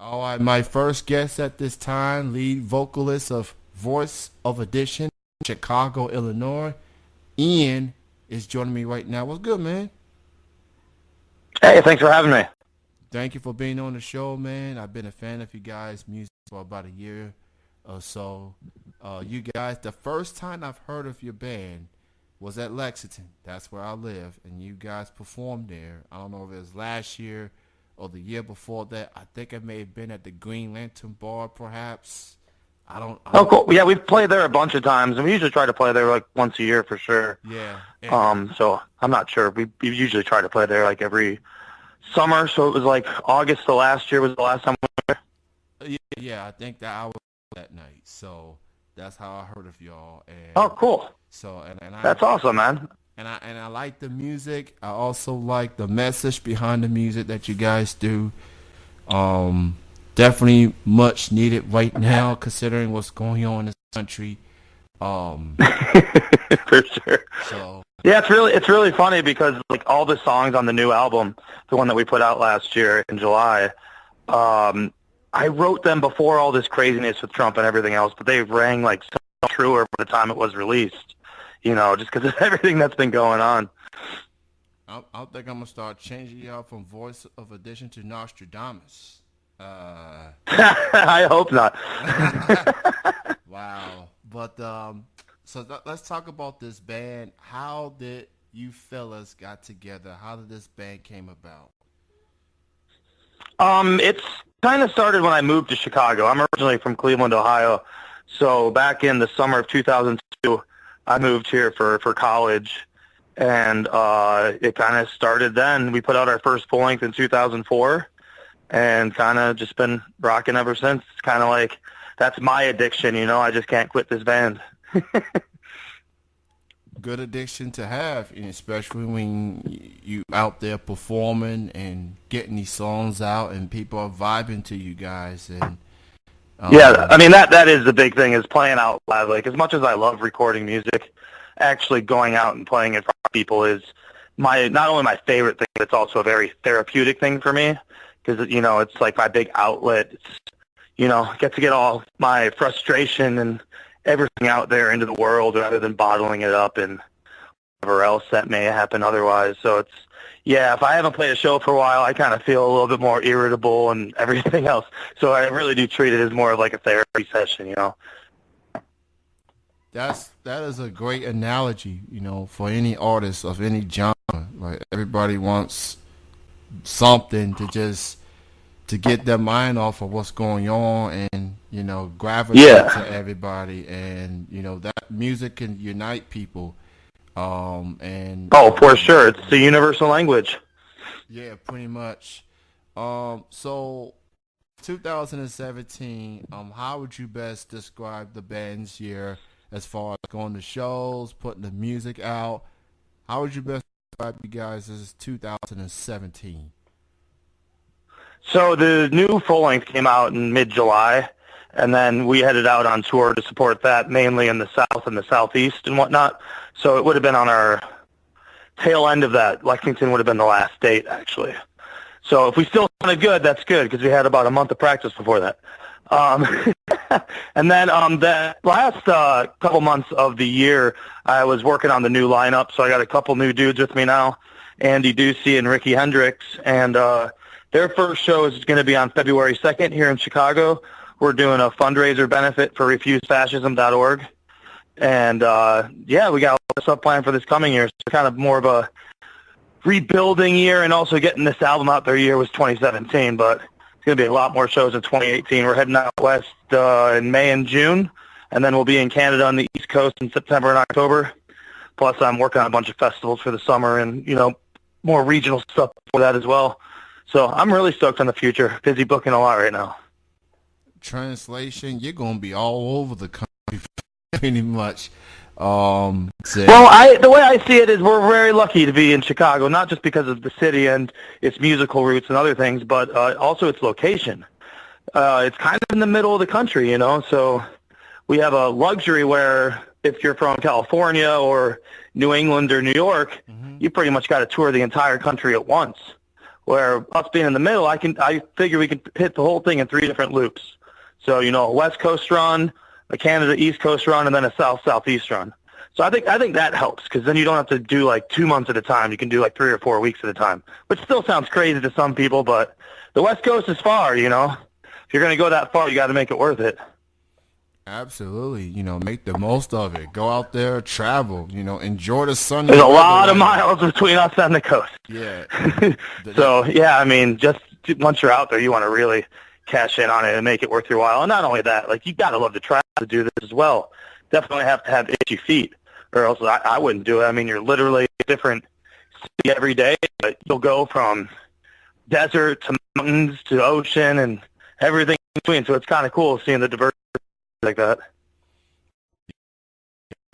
All right, my first guest at this time, lead vocalist of Voice of Addition, Chicago, Illinois. Ian is joining me right now. What's good, man? Hey, thanks for having me. Thank you for being on the show, man. I've been a fan of you guys' music for about a year or so. You guys, the first time I've heard of your band was at Lexington. That's where I live, and you guys performed there. I don't know if it was last year or the year before that. I think it may have been at the Green Lantern Bar, perhaps. Oh, cool. Yeah, we've played there a bunch of times, and we usually try to play there like once a year for sure. Yeah. So I'm not sure. We usually try to play there like every summer. So it was like August of last year was the last time we were there. Yeah, I think that I was that night. So that's how I heard of y'all. And oh, cool. So That's awesome, man. And I like the music. I also like the message behind the music that you guys do. Definitely much needed right now, considering what's going on in this country. For sure. So yeah, it's really funny because like all the songs on the new album, the one that we put out last year in July, I wrote them before all this craziness with Trump and everything else, but they rang like so truer by the time it was released. You know, just because of everything that's been going on. I think I'm gonna start changing y'all from Voice of Addition to Nostradamus. I hope not. Wow. But let's talk about this band. How did you fellas got together? How did this band came about? It's kind of started when I moved to Chicago. I'm originally from Cleveland, Ohio. So back in the summer of 2002, I moved here for college, and it kind of started then. We put out our first full length in 2004, and kind of just been rocking ever since. It's kind of like that's my addiction, you know. I just can't quit this band. Good addiction to have, and especially when you out there performing and getting these songs out, and people are vibing to you guys. And yeah, I mean that is the big thing, is playing out live. Like, as much as I love recording music, actually going out and playing in front of people is not only my favorite thing, but it's also a very therapeutic thing for me, because you know it's like my big outlet. It's, you know, I get to get all my frustration and everything out there into the world rather than bottling it up and whatever else that may happen otherwise. So it's, yeah, if I haven't played a show for a while, I kind of feel a little bit more irritable and everything else. So I really do treat it as more of like a therapy session, you know. That is a great analogy, you know, for any artist of any genre. Like, everybody wants something to get their mind off of what's going on, and you know, gravitate to everybody, and you know that music can unite people. And for sure, it's the universal language. Yeah, pretty much. So 2017. How would you best describe the band's year as far as going to shows, putting the music out? How would you best describe you guys as 2017? So the new full length came out in mid-July, and then we headed out on tour to support that, mainly in the South and the Southeast and whatnot. So it would have been on our tail end of that. Lexington would have been the last date, actually. So if we still sounded good, that's good, because we had about a month of practice before that. And then the last couple months of the year, I was working on the new lineup, so I got a couple new dudes with me now, Andy Ducey and Ricky Hendricks, and their first show is going to be on February 2nd here in Chicago. We're doing a fundraiser benefit for refusefascism.org. And, yeah, we got a lot of stuff planned for this coming year. So kind of more of a rebuilding year, and also getting this album out their year was 2017. But it's going to be a lot more shows in 2018. We're heading out west in May and June, and then we'll be in Canada on the East Coast in September and October. Plus, I'm working on a bunch of festivals for the summer and, you know, more regional stuff for that as well. So I'm really stoked on the future. Busy booking a lot right now. Translation, you're going to be all over the country pretty much. Well, the way I see it is we're very lucky to be in Chicago, not just because of the city and its musical roots and other things, but also its location. It's kind of in the middle of the country, you know, so we have a luxury where if you're from California or New England or New York, you pretty much got to tour the entire country at once. Where us being in the middle, I figure we can hit the whole thing in 3 different loops. So, a West Coast run, a Canada East Coast run, and then a Southeast run. So I think that helps, because then you don't have to do like 2 months at a time. You can do like 3 or 4 weeks at a time, which still sounds crazy to some people, but the West Coast is far, If you're going to go that far, you got to make it worth it. Absolutely. Make the most of it. Go out there, travel, enjoy the sun. There's a lot of miles between us and the coast. Yeah. So, yeah, I mean, just once you're out there, you want to really cash in on it and make it worth your while. And not only that, like, you got to love to travel to do this as well. Definitely have to have itchy feet, or else I wouldn't do it. I mean, you're literally different city every day, but you'll go from desert to mountains to ocean and everything in between. So it's kind of cool seeing the diversity like that.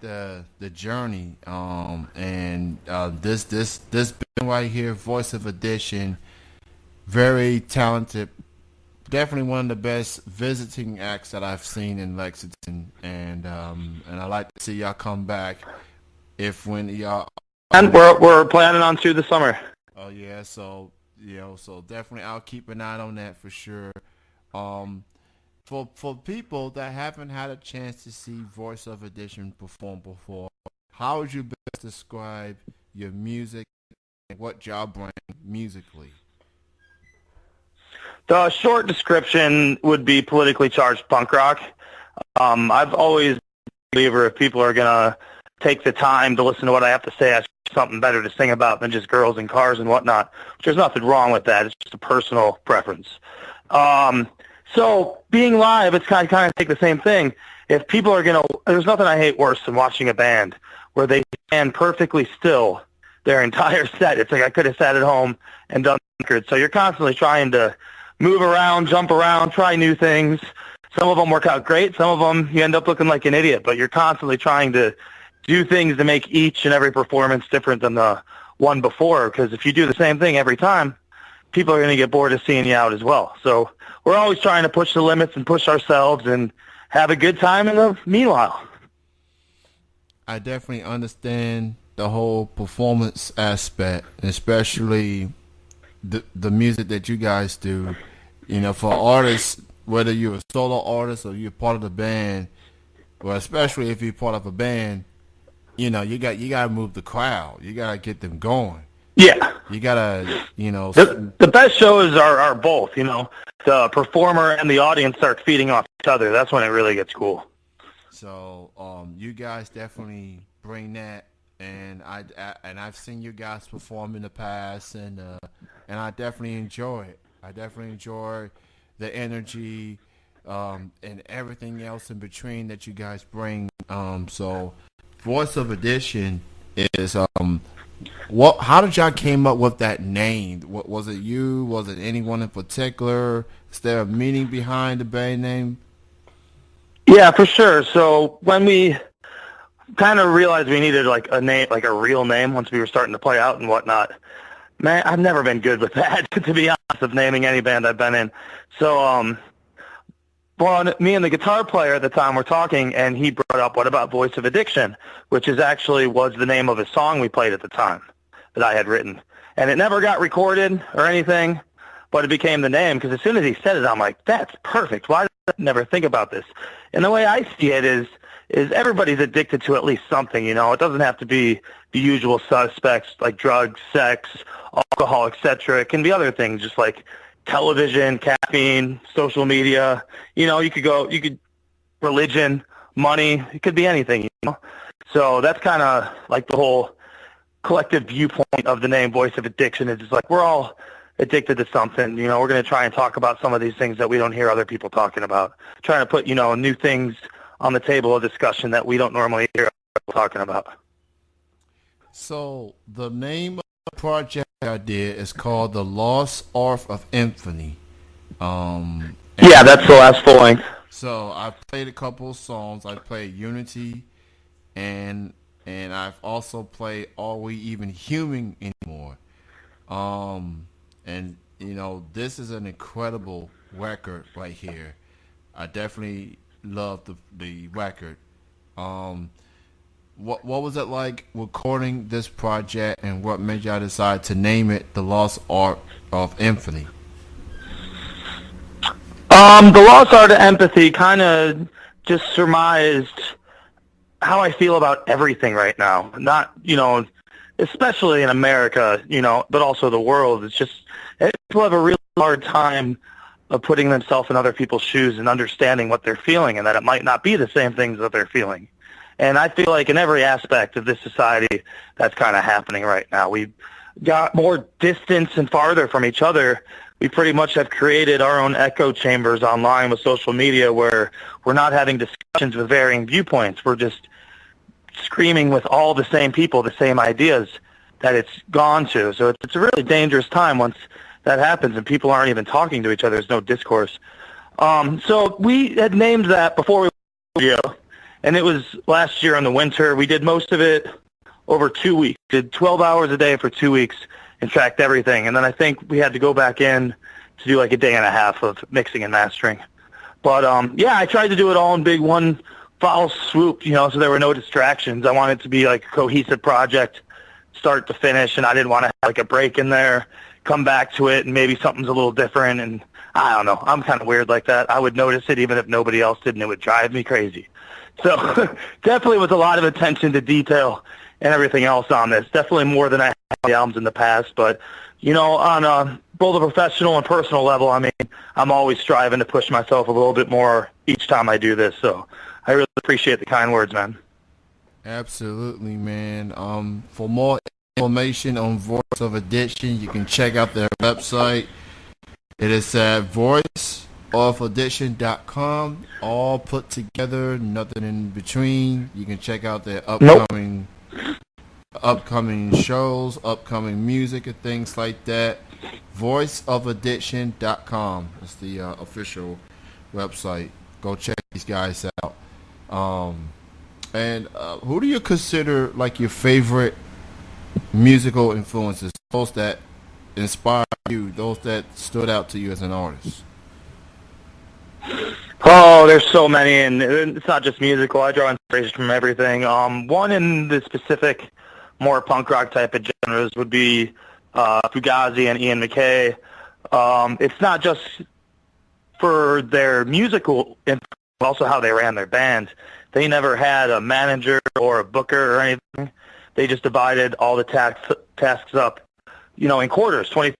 The journey, and this band right here, Voice of Addition, very talented. Definitely one of the best visiting acts that I've seen in Lexington, and I like to see y'all come back when y'all. And we're planning on to this summer. Oh yeah, so so definitely I'll keep an eye on that for sure. For people that haven't had a chance to see Voice of Addition perform before, how would you best describe your music and what y'all bring musically? The short description would be politically charged punk rock. I've always been a believer if people are going to take the time to listen to what I have to say, I have something better to sing about than just girls and cars and whatnot. There's nothing wrong with that. It's just a personal preference. So being live, it's kind of take the same thing. If people are going to, there's nothing I hate worse than watching a band where they stand perfectly still their entire set. It's like I could have sat at home and done records. So you're constantly trying to move around, jump around, try new things. Some of them work out great. Some of them you end up looking like an idiot, but you're constantly trying to do things to make each and every performance different than the one before, because if you do the same thing every time, people are going to get bored of seeing you out as well. So we're always trying to push the limits and push ourselves and have a good time in the meanwhile. I definitely understand the whole performance aspect, especially the music that you guys do. For artists, whether you're a solo artist or you're part of the band, or especially if you're part of a band, you got to move the crowd. You got to get them going. Yeah. You got to, The best shows are both, The performer and the audience start feeding off each other. That's when it really gets cool. So, you guys definitely bring that, and I've seen you guys perform in the past, and I definitely enjoy it. I definitely enjoy the energy, and everything else in between that you guys bring. So Voice of Addition is how did y'all came up with that name? What was it? You? Was it anyone in particular? Is there a meaning behind the band name? Yeah, for sure. So when we kind of realized we needed like a name, like a real name, once we were starting to play out and whatnot, man, I've never been good with that, to be honest, of naming any band I've been in. So, me and the guitar player at the time were talking, and he brought up, what about Voice of Addiction, which was the name of a song we played at the time that I had written. And it never got recorded or anything, but it became the name, because as soon as he said it, I'm like, that's perfect. Why did I never think about this? And the way I see it is everybody's addicted to at least something, It doesn't have to be the usual suspects like drugs, sex, alcohol, etc. It can be other things, just like television, caffeine, social media. You could religion, money. It could be anything, So that's kind of like the whole collective viewpoint of the name Voice of Addiction. It's just like we're all addicted to something. We're going to try and talk about some of these things that we don't hear other people talking about. Trying to put, new things on the table of discussion that we don't normally hear people talking about. So the name of the project I did is called The Lost Art of Infinity. Yeah, that's the last full length. So I played a couple of songs. I played Unity, and I've also played Are We Even Human Anymore? And this is an incredible record right here. I definitely love the record. What was it like recording this project, and what made y'all decide to name it "The Lost Art of Empathy"? The Lost Art of Empathy kind of just surmised how I feel about everything right now. Not, especially in America, but also the world. It's just people have a really hard time of putting themselves in other people's shoes and understanding what they're feeling, and that it might not be the same things that they're feeling. And I feel like in every aspect of this society, that's kind of happening right now. We've got more distance and farther from each other. We pretty much have created our own echo chambers online with social media where we're not having discussions with varying viewpoints. We're just screaming with all the same people, the same ideas that it's gone to. So it's a really dangerous time once that happens and people aren't even talking to each other. There's no discourse. So we had named that before we went to the studio, and it was last year in the winter. We did most of it over 2 weeks. Did 12 hours a day for 2 weeks and tracked everything. And then I think we had to go back in to do like a day and a half of mixing and mastering. But yeah, I tried to do it all in big one foul swoop, so there were no distractions. I wanted it to be like a cohesive project, start to finish, and I didn't want to have like a break in there, come back to it, and maybe something's a little different. And I don't know, I'm kind of weird like that. I would notice it even if nobody else did, and it would drive me crazy. So definitely with a lot of attention to detail and everything else on this. Definitely more than I had on the albums in the past. But, on both a professional and personal level, I mean, I'm always striving to push myself a little bit more each time I do this. So I really appreciate the kind words, man. Absolutely, man. For more information on Voice of Addiction, you can check out their website. It is at voiceofaddiction.com, all put together, nothing in between. You can check out their upcoming shows, upcoming music, and things like that. Voiceofaddiction.com is the official website. Go check these guys out. And who do you consider like your favorite musical influences? Those that inspired you, those that stood out to you as an artist? Oh, there's so many, and it's not just musical. I draw inspiration from everything. One in the specific, more punk rock type of genres would be Fugazi and Ian MacKaye. It's not just for their musical influence, but also how they ran their band. They never had a manager or a booker or anything. They just divided all the tasks up, in quarters, 20%.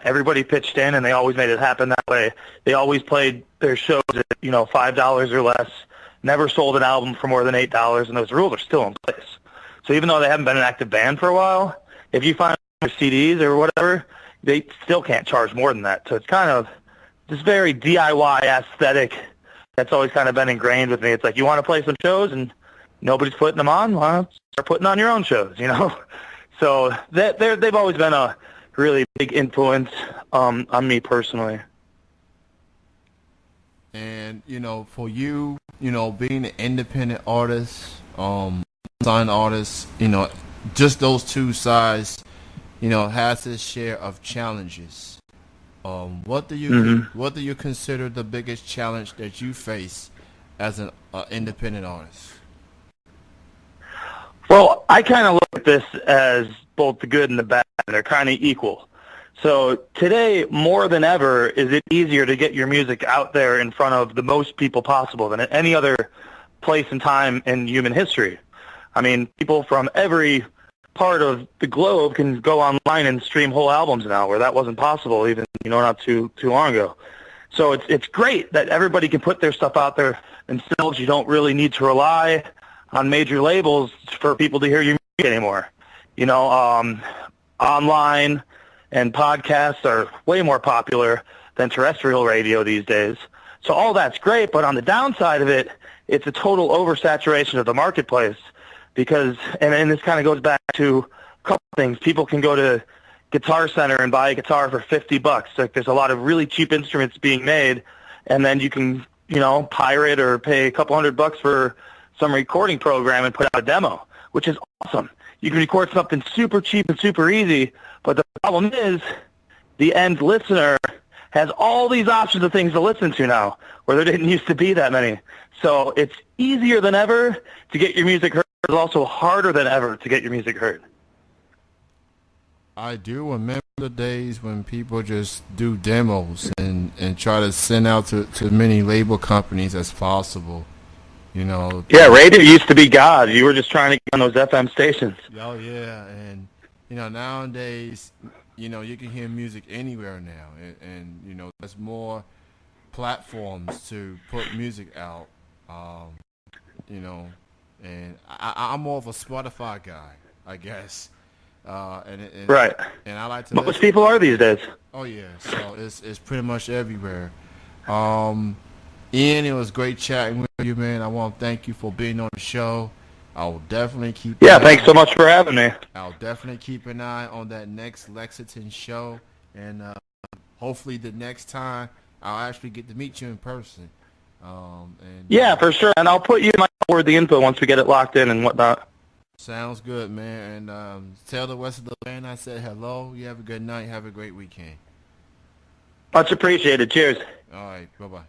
Everybody pitched in, and they always made it happen that way. They always played their shows at, $5 or less, never sold an album for more than $8, and those rules are still in place. So even though they haven't been an active band for a while, if you find their CDs or whatever, they still can't charge more than that. So it's kind of this very DIY aesthetic that's always kind of been ingrained with me. It's like, you want to play some shows and nobody's putting them on? Well, start putting on your own shows, So they've always been a really big influence on me personally. And, for you, being an independent artist, signed artist, just those two sides, has its share of challenges. What do you consider the biggest challenge that you face as an independent artist? Well, I kind of look at this as both the good and the bad. They're kind of equal. So today, more than ever, is it easier to get your music out there in front of the most people possible than at any other place and time in human history. I mean, people from every part of the globe can go online and stream whole albums now, where that wasn't possible even, not too long ago. So it's great that everybody can put their stuff out there themselves. You don't really need to rely on major labels for people to hear your music anymore. Online and podcasts are way more popular than terrestrial radio these days. So all that's great, but on the downside of it, it's a total oversaturation of the marketplace because, and this kind of goes back to a couple things. People can go to Guitar Center and buy a guitar for $50. Like, there's a lot of really cheap instruments being made, and then you can, pirate or pay a couple $100 for some recording program and put out a demo, which is awesome. You can record something super cheap and super easy, but the problem is the end listener has all these options of things to listen to now, where there didn't used to be that many. So it's easier than ever to get your music heard it's also harder than ever to get your music heard. I do remember the days when people just do demos and try to send out to many label companies as possible. You know. Yeah, radio used to be God. You were just trying to get on those FM stations. Oh yeah, and nowadays, you can hear music anywhere now, and there's more platforms to put music out. You know, and I'm more of a Spotify guy, I guess. Right. And I like to Most listen. people are these days. Oh yeah, so it's pretty much everywhere. Ian, it was great chatting with you, man. I want to thank you for being on the show. I will definitely keep. Yeah, thanks so much for having me. I'll definitely keep an eye on that next Lexington show, and hopefully the next time I'll actually get to meet you in person. Yeah, for sure. And I'll put you in my forward the info once we get it locked in and whatnot. Sounds good, man. And tell the rest of the band I said hello. You have a good night. Have a great weekend. Much appreciated. Cheers. All right. Bye-bye.